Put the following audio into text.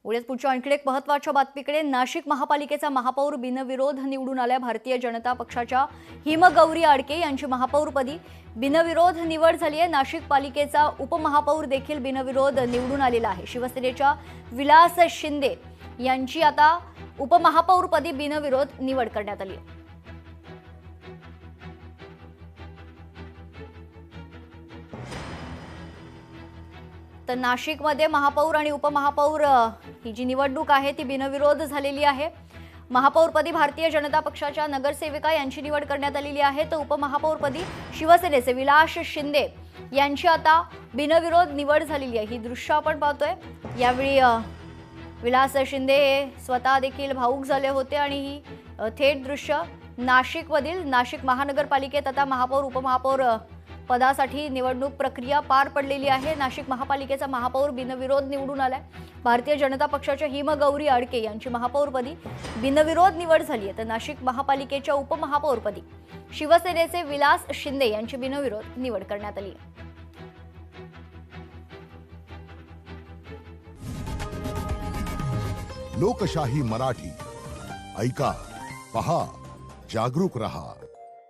पुढे पुढच्या आणखी एक महत्त्वाच्या बातमीकडे नाशिक महापालिकेचा महापौर बिनविरोध निवडून आल्या। भारतीय जनता पक्षाच्या हिमगौरी आडके यांची महापौरपदी बिनविरोध निवड झाली आहे। नाशिक पालिकेचा उपमहापौर देखील बिनविरोध निवडून आलेला आहे। शिवसेनेच्या विलास शिंदे यांची आता उपमहापौरपदी बिनविरोध निवड करण्यात आली आहे। तर नाशिकमध्ये महापौर आणि उपमहापौर ही जी निवडणूक आहे ती बिनविरोध झालेली आहे। महापौरपदी भारतीय जनता पक्षाच्या नगरसेविका यांची निवड करण्यात आलेली आहे, तर उपमहापौरपदी शिवसेनेचे विलास शिंदे यांची आता बिनविरोध निवड झालेली आहे। ही दृश्य आपण पाहतोय। यावेळी विलास शिंदे हे स्वतः देखील भावुक झाले होते आणि ही थेट दृश्य नाशिकमधील नाशिक महानगरपालिकेत आता महापौर उपमहापौर पदासाठी निवडणूक प्रक्रिया पार पडलेली आहे। नाशिक महापालिकेचा महापौर बिनविरोध निवडून आलाय। भारतीय जनता पक्षाच्या हिमगौरी आडके यांची महापौरपदी बिनविरोध निवड झाली आहे, तर नाशिक महापालिकेच्या उपमहापौरपदी शिवसेनेचे विलास शिंदे यांची बिनविरोध निवड करण्यात आली आहे। लोकशाही मराठी ऐका, पहा, जागरूक रहा।